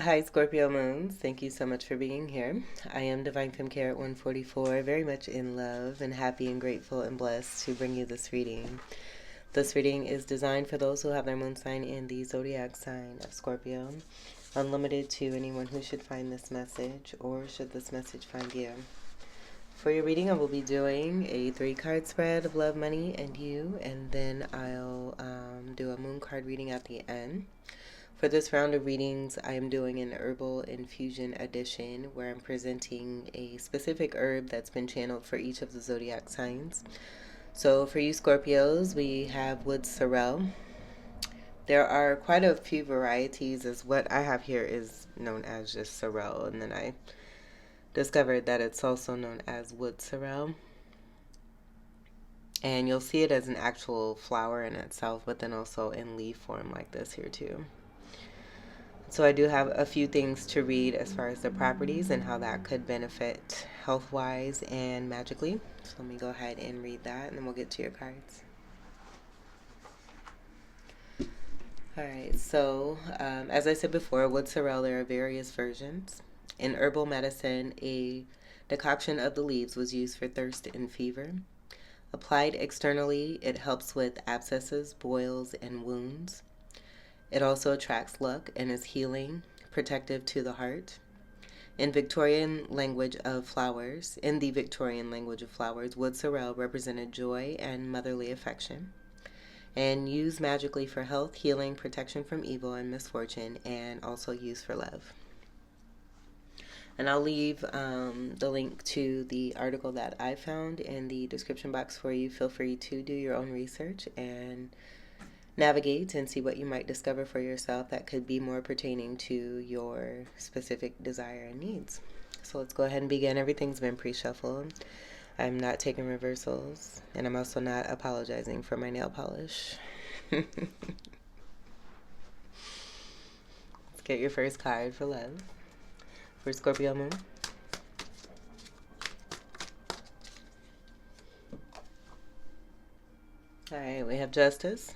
Hi, Scorpio Moons. Thank you so much for being here. I am Divine Femme Care at 144, very much in love and happy and grateful and blessed to bring you this reading. This reading is designed for those who have their moon sign in the zodiac sign of Scorpio, unlimited to anyone who should find this message or should this message find you. For your reading, I will be doing a 3-card spread of love, money, and you, and then I'll do a moon card reading at the end. For this round of readings, I am doing an Herbal Infusion edition where I'm presenting a specific herb that's been channeled for each of the zodiac signs. So for you Scorpios, we have wood sorrel. There are quite a few varieties, as what I have here is known as just sorrel, and then I discovered that it's also known as wood sorrel. And you'll see it as an actual flower in itself, but then also in leaf form like this here too. So I do have a few things to read as far as the properties and how that could benefit health-wise and magically. So let me go ahead and read that, and then we'll get to your cards. Alright, so as I said before, wood sorrel, there are various versions. In herbal medicine, a decoction of the leaves was used for thirst and fever. Applied externally, it helps with abscesses, boils, and wounds. It also attracts luck and is healing, protective to the heart. In the Victorian language of flowers, wood sorrel represented joy and motherly affection, and used magically for health, healing, protection from evil and misfortune, and also used for love. And I'll leave the link to the article that I found in the description box for you. Feel free to do your own research and navigate and see what you might discover for yourself that could be more pertaining to your specific desire and needs. So let's go ahead and begin. Everything's been pre-shuffled. I'm not taking reversals, and I'm also not apologizing for my nail polish. Let's get your first card for love for Scorpio Moon. Alright, we have Justice.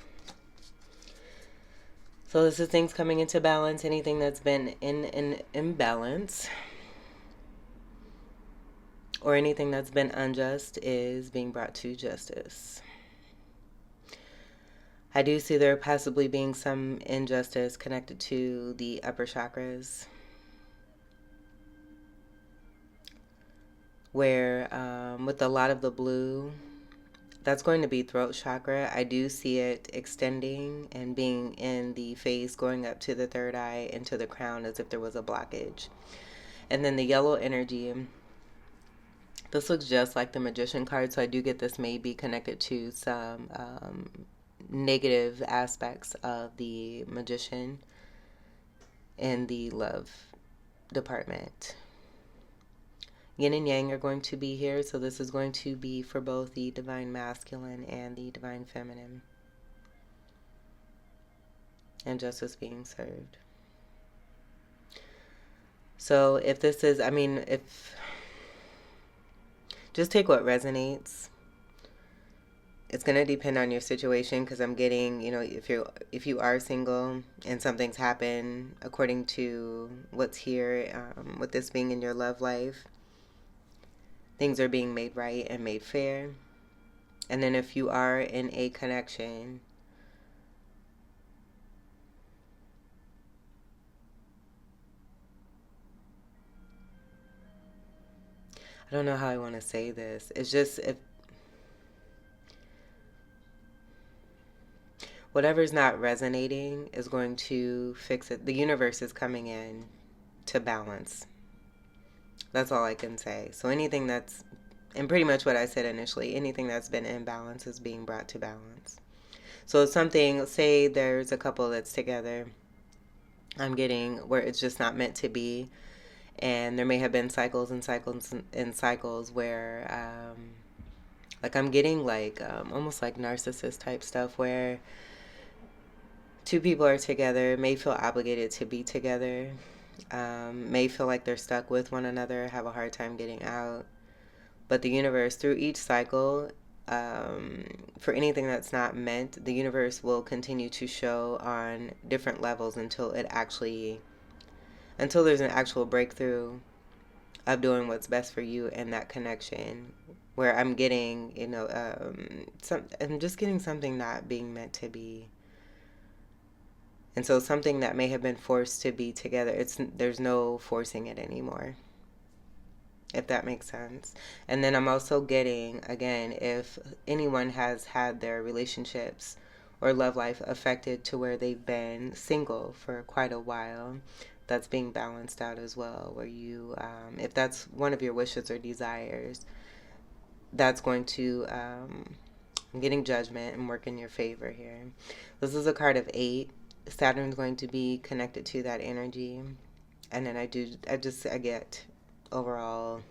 So this is things coming into balance. Anything that's been in an imbalance or anything that's been unjust is being brought to justice. I do see there possibly being some injustice connected to the upper chakras, where with a lot of the blue, that's going to be throat chakra. I do see it extending and being in the face, going up to the third eye, into the crown, as if there was a blockage. And then the yellow energy, this looks just like the Magician card, so I do get this may be connected to some negative aspects of the Magician in the love department. Yin and Yang are going to be here, so this is going to be for both the Divine Masculine and the Divine Feminine. And justice being served. So if this is, just take what resonates. It's going to depend on your situation, because I'm getting, if you are single and something's happened according to what's here, with this being in your love life, things are being made right and made fair. And then if you are in a connection, I don't know how I want to say this. It's just, if whatever's not resonating is going to fix it. The universe is coming in to balance. That's all I can say. So anything that's, and pretty much what I said initially, anything that's been in balance is being brought to balance. So something, say there's a couple that's together, I'm getting where it's just not meant to be, and there may have been cycles and cycles and cycles where, like I'm getting like almost like narcissist type stuff, where two people are together, may feel obligated to be together, may feel like they're stuck with one another, have a hard time getting out. But the universe, through each cycle, for anything that's not meant, the universe will continue to show on different levels until it actually until there's an actual breakthrough of doing what's best for you and that connection, where I'm getting, I'm just getting something not being meant to be. And so something that may have been forced to be together, there's no forcing it anymore, if that makes sense. And then I'm also getting, again, if anyone has had their relationships or love life affected to where they've been single for quite a while, that's being balanced out as well, where you, if that's one of your wishes or desires, that's going to, I'm getting judgment and work in your favor here. This is a card of 8. Saturn's going to be connected to that energy. And then I get overall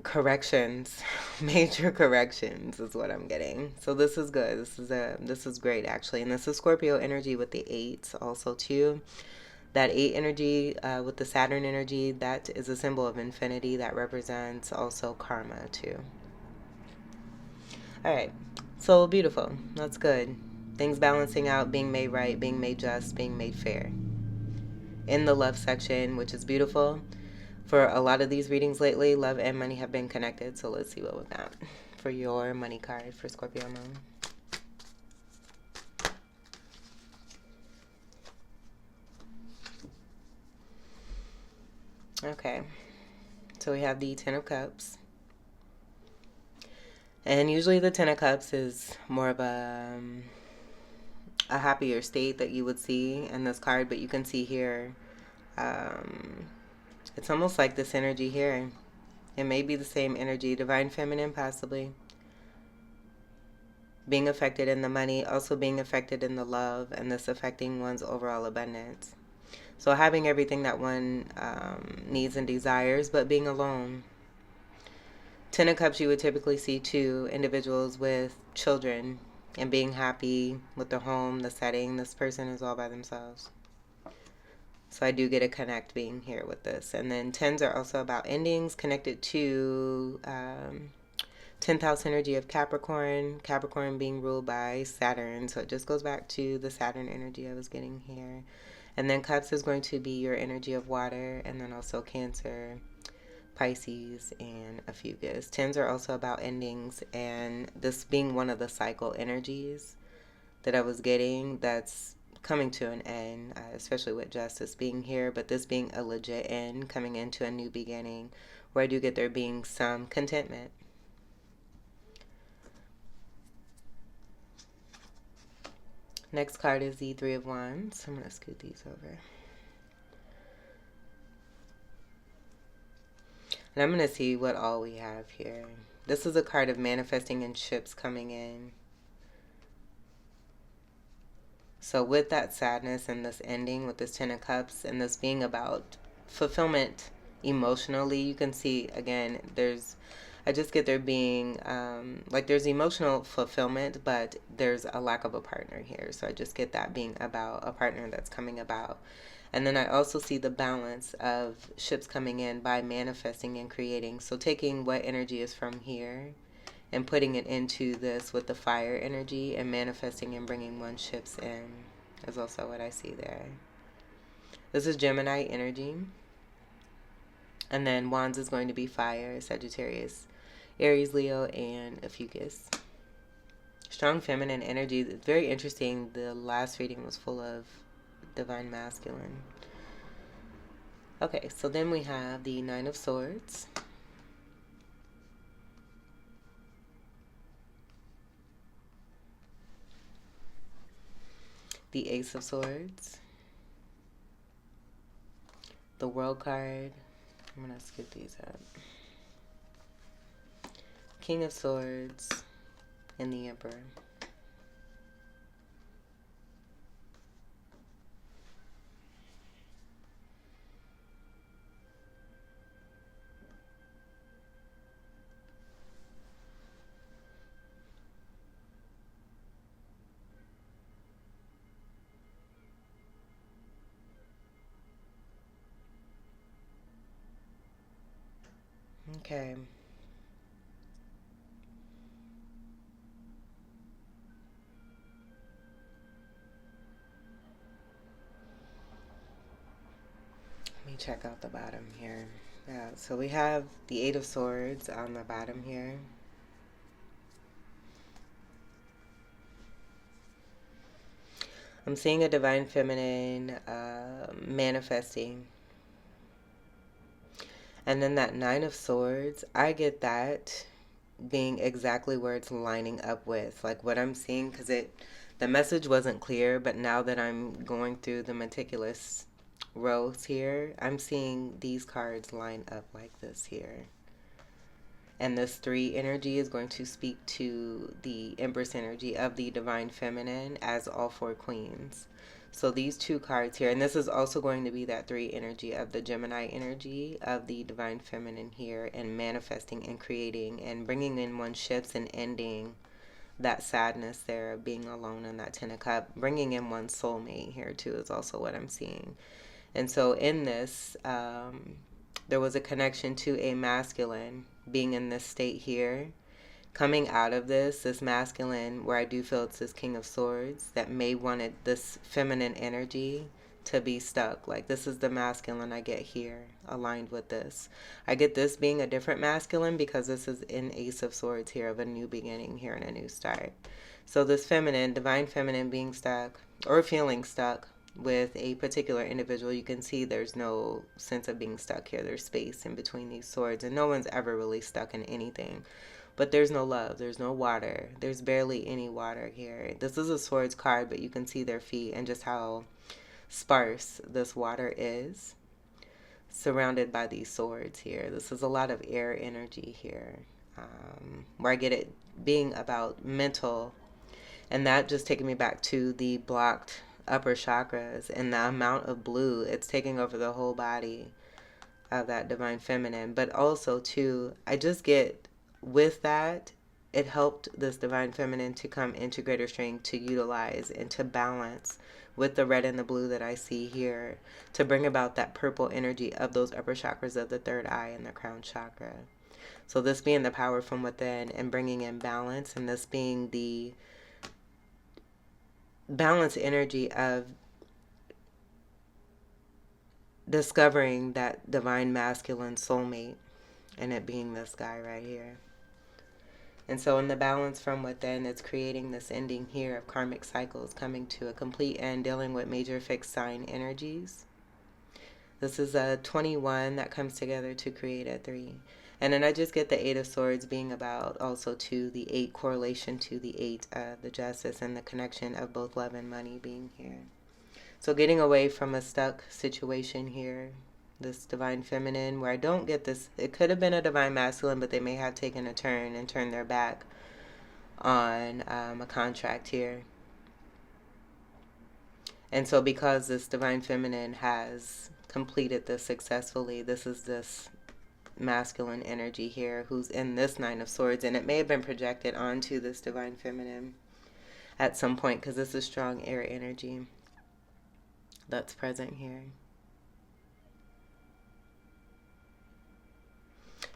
corrections, major corrections is what I'm getting. So this is good. This is great actually. And this is Scorpio energy with the 8s also too. That 8 energy with the Saturn energy, that is a symbol of infinity. That represents also karma too. All right. So beautiful. That's good. Things balancing out, being made right, being made just, being made fair. In the love section, which is beautiful. For a lot of these readings lately, love and money have been connected. So let's see what we got for your money card for Scorpio moon. Okay. So we have the Ten of Cups. And usually the Ten of Cups is more of a happier state that you would see in this card. But you can see here, it's almost like this energy here. It may be the same energy, divine feminine possibly. Being affected in the money, also being affected in the love, and this affecting one's overall abundance. So having everything that one needs and desires, but being alone. Ten of Cups, you would typically see two individuals with children and being happy with their home, the setting. This person is all by themselves. So I do get a connect being here with this. And then 10s are also about endings, connected to 10th house energy of Capricorn. Capricorn being ruled by Saturn. So it just goes back to the Saturn energy I was getting here. And then Cups is going to be your energy of water. And then also Cancer, Pisces, and a Fugus. 10s are also about endings. And this being one of the cycle energies that I was getting, that's coming to an end, especially with Justice being here, but this being a legit end, coming into a new beginning, where I do get there being some contentment. Next card is the Three of Wands. I'm going to scoot these over. And I'm going to see what all we have here. This is a card of manifesting and ships coming in. So with that sadness and this ending with this Ten of Cups and this being about fulfillment emotionally, you can see, again, I just get there being, there's emotional fulfillment, but there's a lack of a partner here. So I just get that being about a partner that's coming about. And then I also see the balance of ships coming in by manifesting and creating. So taking what energy is from here and putting it into this with the fire energy and manifesting and bringing one ships in is also what I see there. This is Gemini energy. And then Wands is going to be fire, Sagittarius, Aries, Leo, and a Fucus. Strong feminine energy. It's very interesting. The last reading was full of divine masculine. Okay, so then we have the Nine of Swords. The Ace of Swords, the World card. I'm going to skip these up. King of Swords, and the Emperor. Okay. me check out the bottom here. Yeah, so we have the Eight of Swords on the bottom here. I'm seeing a divine feminine manifesting. And then that Nine of Swords, I get that being exactly where it's lining up with like what I'm seeing, because the message wasn't clear, but now that I'm going through the meticulous rows here, I'm seeing these cards line up like this here. And this 3 energy is going to speak to the Empress energy of the divine feminine as all 4 queens. So these 2 cards here, and this is also going to be that 3 energy of the Gemini energy of the divine feminine here, and manifesting and creating and bringing in one shifts and ending that sadness there of being alone in that 10 of Cups. Bringing in one soulmate here too is also what I'm seeing. And so in this, there was a connection to a masculine being in this state here. Coming out of this masculine, where I do feel it's this King of Swords that may wanted this feminine energy to be stuck. Like this is the masculine I get here aligned with this. I get this being a different masculine because this is an Ace of Swords here of a new beginning here and a new start. So this feminine, divine feminine being stuck or feeling stuck with a particular individual, you can see there's no sense of being stuck here. There's space in between these swords, and no one's ever really stuck in anything. But there's no love, there's no water, there's barely any water here. This is a swords card, but you can see their feet and just how sparse this water is, surrounded by these swords here. This is a lot of air energy here, where I get it being about mental, and that just taking me back to the blocked upper chakras and the amount of blue it's taking over the whole body of that divine feminine. But also too, I just get with that, it helped this divine feminine to come into greater strength, to utilize and to balance with the red and the blue that I see here, to bring about that purple energy of those upper chakras of the third eye and the crown chakra. So this being the power from within and bringing in balance, and this being the balance energy of discovering that divine masculine soulmate, and it being this guy right here. And so in the balance from within, it's creating this ending here of karmic cycles coming to a complete end, dealing with major fixed sign energies. This is a 21 that comes together to create a 3. And then I just get the 8 of Swords being about also to the 8 correlation to the 8 of the Justice, and the connection of both love and money being here. So getting away from a stuck situation here, this divine feminine, where I don't get this, it could have been a divine masculine, but they may have taken a turn and turned their back on a contract here. And so because this divine feminine has completed this successfully, this is this masculine energy here who's in this 9 of Swords, and it may have been projected onto this divine feminine at some point, because this is strong air energy that's present here.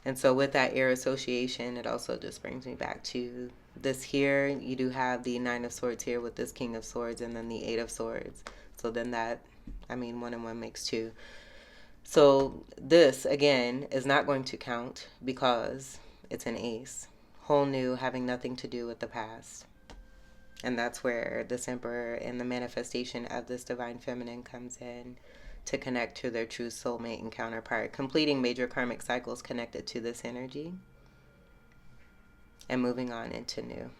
And so with that air association, it also just brings me back to this here. You do have the 9 of Swords here with this King of Swords, and then the 8 of Swords. So then that, 1 and 1 makes 2. So this, again, is not going to count because it's an ace. Whole new, having nothing to do with the past. And that's where this Emperor and the manifestation of this divine feminine comes in, to connect to their true soulmate and counterpart, completing major karmic cycles connected to this energy, and moving on into new,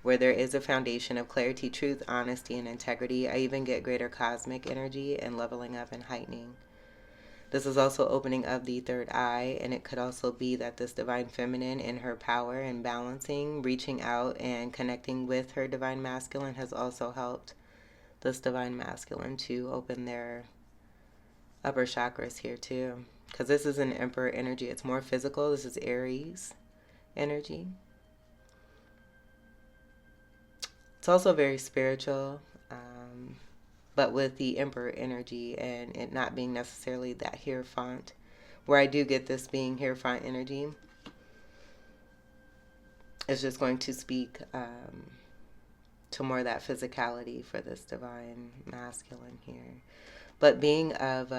where there is a foundation of clarity, truth, honesty, and integrity. I even get greater cosmic energy and leveling up and heightening. This is also opening of the third eye, and it could also be that this divine feminine in her power and balancing, reaching out and connecting with her divine masculine has also helped this divine masculine to open their upper chakras here too, because this is an Emperor energy. It's more physical. This is Aries energy. It's also very spiritual, but with the Emperor energy and it not being necessarily that Hierophant, where I do get this being Hierophant energy, it's just going to speak to more of that physicality for this divine masculine here. But being of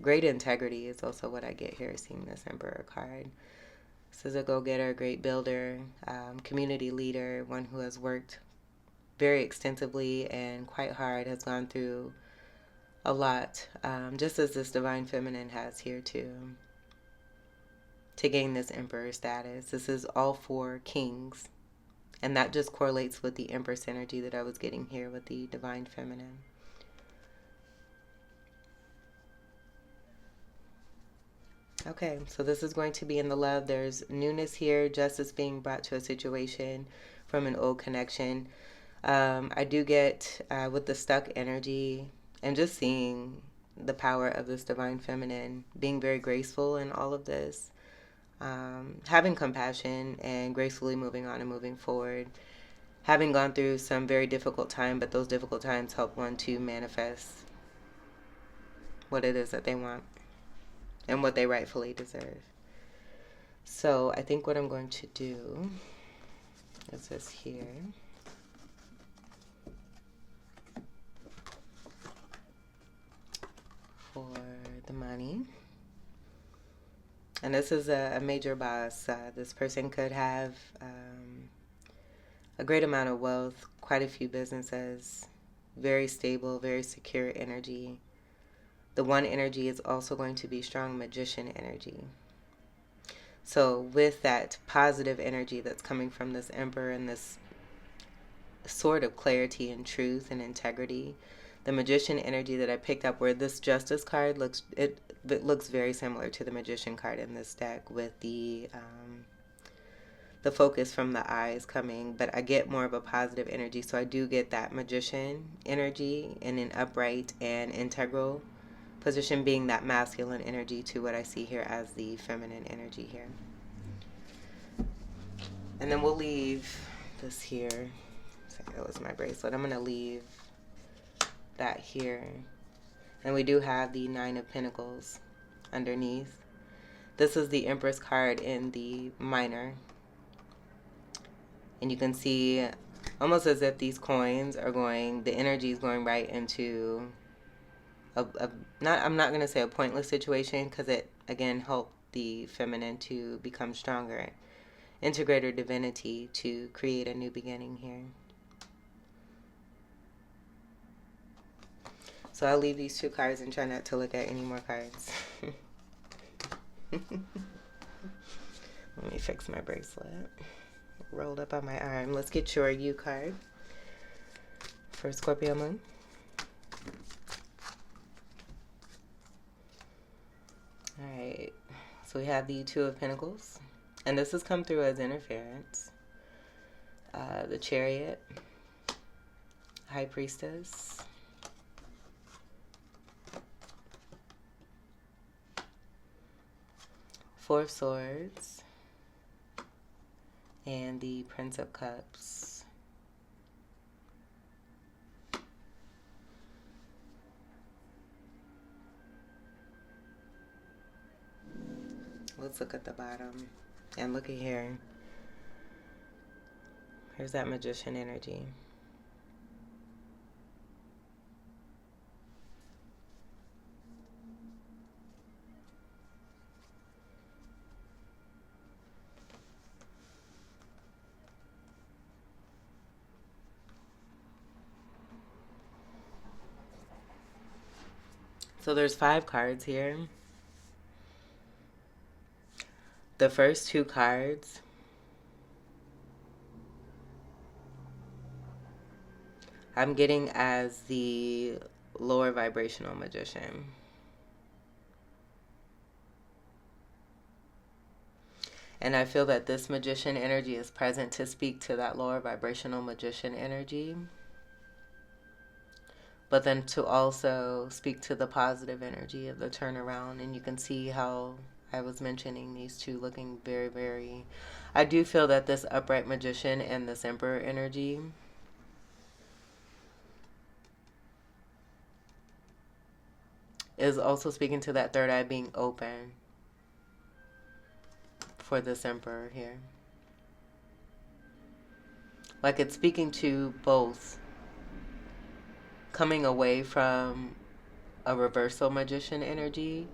Great integrity is also what I get here, seeing this Emperor card. This is a go-getter, great builder, community leader, one who has worked very extensively and quite hard, has gone through a lot, just as this Divine Feminine has here too, to gain this Emperor status. This is all for kings, and that just correlates with the Empress energy that I was getting here with the Divine Feminine. Okay, so this is going to be in the love. There's newness here, justice being brought to a situation from an old connection. I do get with the stuck energy and just seeing the power of this Divine Feminine, being very graceful in all of this, having compassion and gracefully moving on and moving forward, having gone through some very difficult time, but those difficult times help one to manifest what it is that they want and what they rightfully deserve. So I think what I'm going to do is this here. For the money. And this is a major boss. This person could have a great amount of wealth, quite a few businesses, very stable, very secure energy. The one energy is also going to be strong magician energy. So with that positive energy that's coming from this Emperor and this sort of clarity and truth and integrity, the magician energy that I picked up, where this justice card looks, it looks very similar to the magician card in this deck, with the focus from the eyes coming, but I get more of a positive energy. So I do get that magician energy in an upright and integral position, being that masculine energy to what I see here as the feminine energy here. And then we'll leave this here. That was my bracelet. I'm going to leave that here. And we do have the Nine of Pentacles underneath. This is the Empress card in the minor. And you can see almost as if these coins are going, the energy is going right into I'm not going to say a pointless situation, because it again helped the feminine to become stronger, integrate her divinity to create a new beginning here. So I'll leave these two cards and try not to look at any more cards. Let me fix my bracelet. Rolled up on my arm. Let's get your U card for Scorpio moon. Alright, so we have the Two of Pentacles, and this has come through as interference. The Chariot, High Priestess, Four of Swords, and the Prince of Cups. Let's look at the bottom. And look at here. Here's that magician energy. So there's 5 cards here. The first 2 cards I'm getting as the lower vibrational magician. And I feel that this magician energy is present to speak to that lower vibrational magician energy, but then to also speak to the positive energy of the turnaround. And you can see how I was mentioning these two looking very, very... I do feel that this upright magician and this emperor energy is also speaking to that third eye being open for this emperor here. Like it's speaking to both coming away from a reversal magician energy,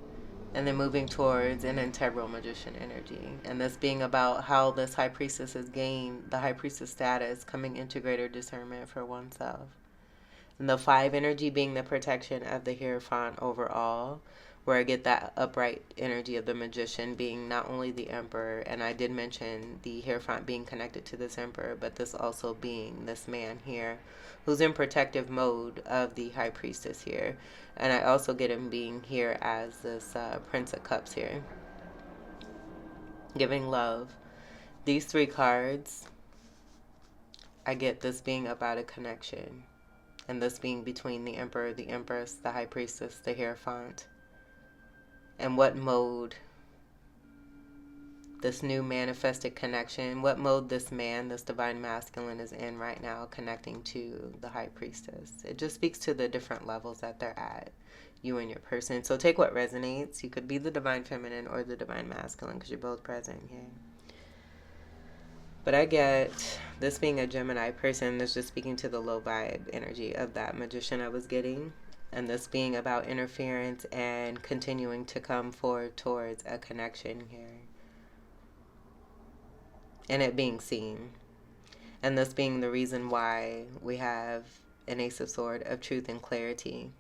and then moving towards an integral magician energy. And this being about how this high priestess has gained the high priestess status, coming into greater discernment for oneself. And the 5 energy being the protection of the Hierophant overall, where I get that upright energy of the magician being not only the emperor, and I did mention the Hierophant being connected to this emperor, but this also being this man here who's in protective mode of the high priestess here. And I also get him being here as this Prince of Cups here, giving love. These 3 cards, I get this being about a connection, and this being between the emperor, the empress, the high priestess, the Hierophant, and what mode this new manifested connection, what mode this man, this divine masculine, is in right now, connecting to the high priestess. It just speaks to the different levels that they're at, you and your person. So take what resonates. You could be the divine feminine or the divine masculine, because you're both present here. But I get this being a Gemini person, that's just speaking to the low vibe energy of that magician I was getting. And this being about interference and continuing to come forward towards a connection here. And it being seen. And this being the reason why we have an Ace of Swords of truth and clarity.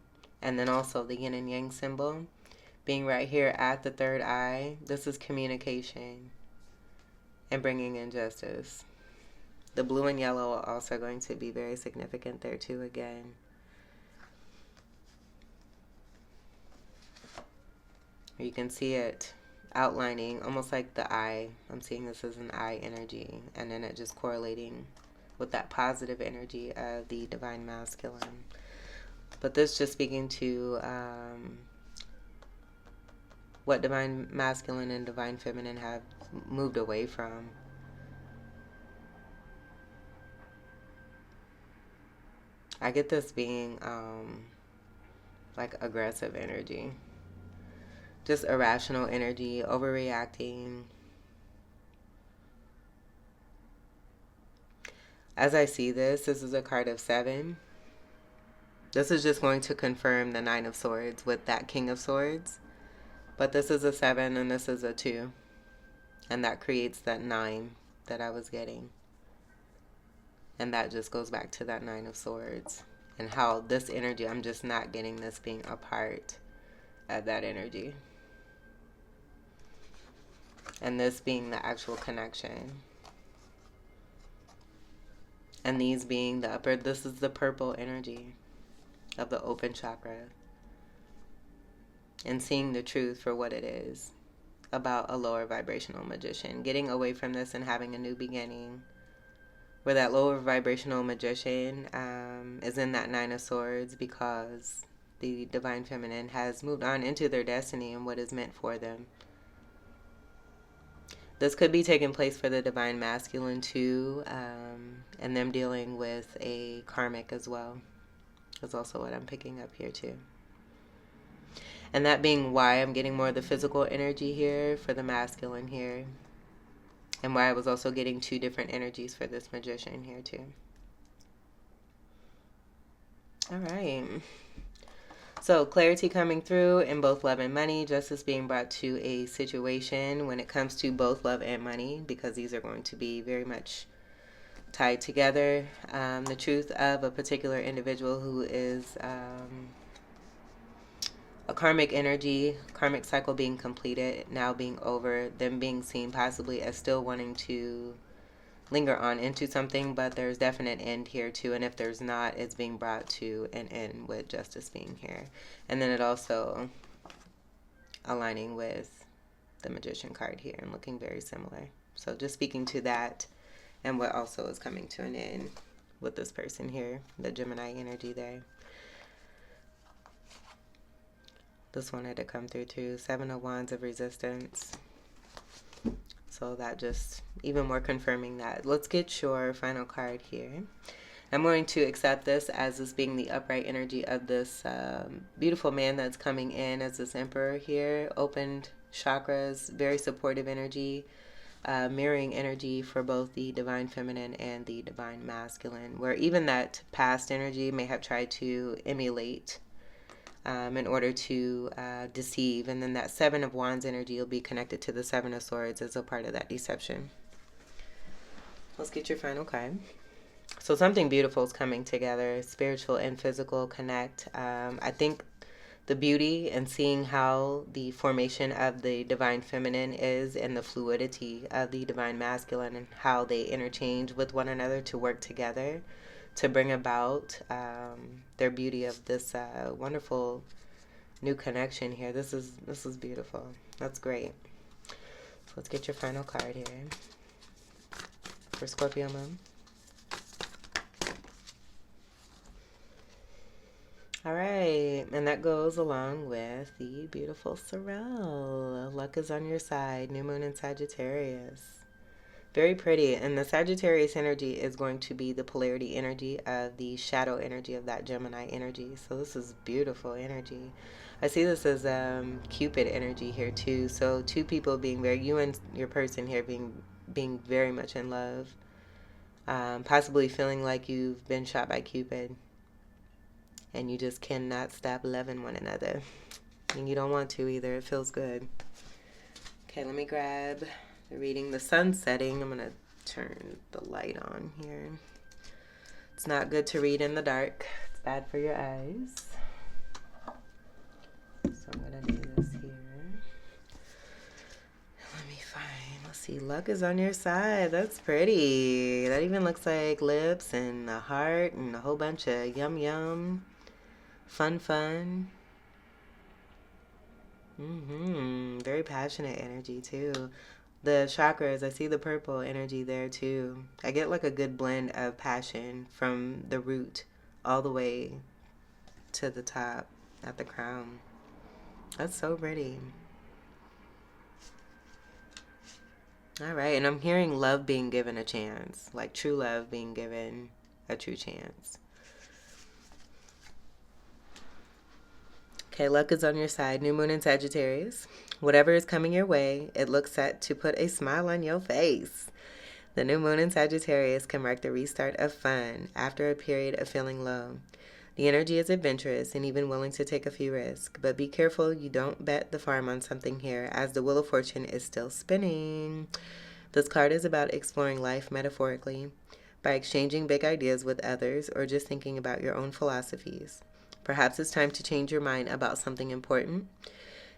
And then also the yin and yang symbol being right here at the 3rd eye. This is communication and bringing in justice. The blue and yellow are also going to be very significant there too again. You can see it outlining almost like the eye. I'm seeing this as an eye energy, and then it just correlating with that positive energy of the divine masculine. But this just speaking to what divine masculine and divine feminine have moved away from. I get this being like aggressive energy. Just irrational energy, overreacting. As I see this is a card of 7. This is just going to confirm the 9 of Swords with that King of Swords. But this is a 7 and this is a 2. And that creates that 9 that I was getting. And that just goes back to that 9 of Swords. And how this energy, I'm just not getting this being a part of that energy. And this being the actual connection. And these being the upper, this is the purple energy of the open chakra. And seeing the truth for what it is about a lower vibrational magician. Getting away from this and having a new beginning. Where that lower vibrational magician is in that 9 of Swords because the divine feminine has moved on into their destiny and what is meant for them. This could be taking place for the divine masculine too, and them dealing with a karmic as well. That's also what I'm picking up here too. And that being why I'm getting more of the physical energy here for the masculine here. And why I was also getting 2 different energies for this magician here too. All right. So clarity coming through in both love and money. Justice being brought to a situation when it comes to both love and money, because these are going to be very much tied together. The truth of a particular individual who is a karmic energy, karmic cycle being completed, now being over, them being seen possibly as still wanting to linger on into something, but there's definite end here too, and if there's not, it's being brought to an end with justice being here. And then it also aligning with the magician card here and looking very similar. So just speaking to that and what also is coming to an end with this person here, the Gemini energy there. This one had to come through too. 7 of Wands of resistance. So that just even more confirming that. Let's get your final card here. I'm going to accept this as this being the upright energy of this beautiful man that's coming in as this emperor here. Opened chakras, very supportive energy, mirroring energy for both the divine feminine and the divine masculine, where even that past energy may have tried to emulate in order to deceive. And then that Seven of Wands energy will be connected to the Seven of Swords as a part of that deception. Let's get your final card. So something beautiful is coming together. Spiritual and physical connect. I think the beauty and seeing how the formation of the divine feminine is and the fluidity of the divine masculine and how they interchange with one another to work together to bring about their beauty of this wonderful new connection here. This is beautiful. That's great. So let's get your final card here for Scorpio moon. All right, and that goes along with the beautiful SORREL. Luck is on your side. New moon in Sagittarius. Very pretty. And the Sagittarius energy is going to be the polarity energy of the shadow energy of that Gemini energy. So this is beautiful energy. I see this as Cupid energy here too. So two people being very, you and your person here being very much in love. Possibly feeling like you've been shot by Cupid. And you just cannot stop loving one another. And you don't want to either. It feels good. Okay, let me grab the reading. The sun's setting. I'm going to turn the light on here. It's not good to read in the dark. It's bad for your eyes. So I'm going to do this here. Let me find. Let's see. Luck is on your side. That's pretty. That even looks like lips and a heart and a whole bunch of yum yum. Fun. Very passionate energy too. The chakras, I see the purple energy there too. I get like a good blend of passion from the root all the way to the top at the crown. That's so pretty. All right, and I'm hearing love being given a chance, like true love being given a true chance. Okay, luck is on your side. New moon in Sagittarius. Whatever is coming your way, it looks set to put a smile on your face. The new moon in Sagittarius can mark the restart of fun after a period of feeling low. The energy is adventurous and even willing to take a few risks, but be careful you don't bet the farm on something here, as the Wheel of Fortune is still spinning. This card is about exploring life metaphorically by exchanging big ideas with others or just thinking about your own philosophies. Perhaps it's time to change your mind about something important.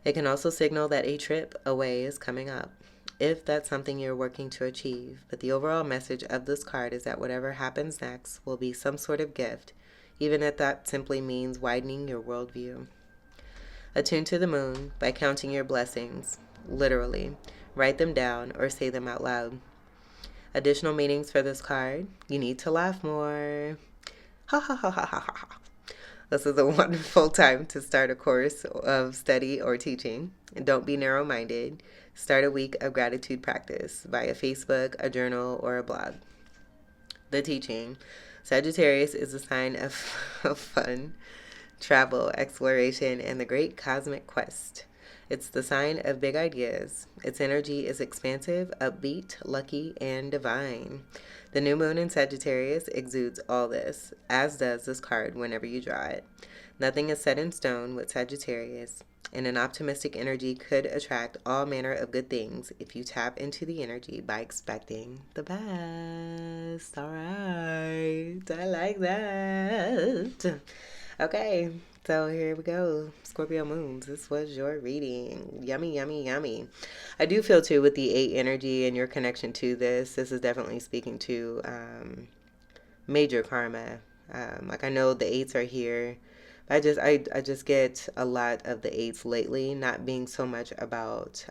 It can also signal that a trip away is coming up, if that's something you're working to achieve. But the overall message of this card is that whatever happens next will be some sort of gift, even if that simply means widening your worldview. Attune to the moon by counting your blessings, literally. Write them down or say them out loud. Additional meanings for this card: you need to laugh more. Ha ha ha ha ha ha. This is a wonderful time to start a course of study or teaching. And don't be narrow-minded. Start a week of gratitude practice via Facebook, a journal, or a blog. The teaching. Sagittarius is a sign of fun, travel, exploration, and the great cosmic quest. It's the sign of big ideas. Its energy is expansive, upbeat, lucky, and divine. The new moon in Sagittarius exudes all this, as does this card whenever you draw it. Nothing is set in stone with Sagittarius, and an optimistic energy could attract all manner of good things if you tap into the energy by expecting the best. All right, I like that. Okay, so here we go. Scorpio moons, this was your reading. Yummy, yummy, yummy. I do feel too with the 8 energy and your connection to this is definitely speaking to major karma. Like I know the 8s are here. I just get a lot of the 8s lately, not being so much about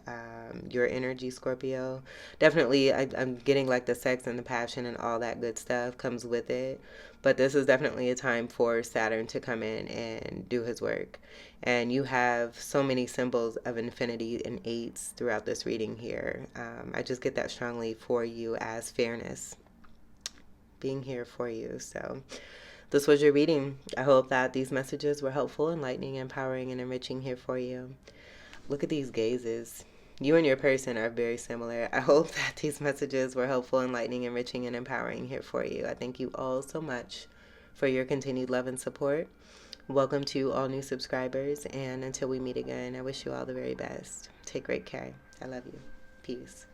your energy, Scorpio. Definitely, I'm getting like the sex and the passion and all that good stuff comes with it. But this is definitely a time for Saturn to come in and do his work. And you have so many symbols of infinity and 8s throughout this reading here. I just get that strongly for you as fairness being here for you. So this was your reading. I hope that these messages were helpful, enlightening, empowering, and enriching here for you. Look at these gazes. You and your person are very similar. I hope that these messages were helpful, enlightening, enriching, and empowering here for you. I thank you all so much for your continued love and support. Welcome to all new subscribers. And until we meet again, I wish you all the very best. Take great care. I love you. Peace.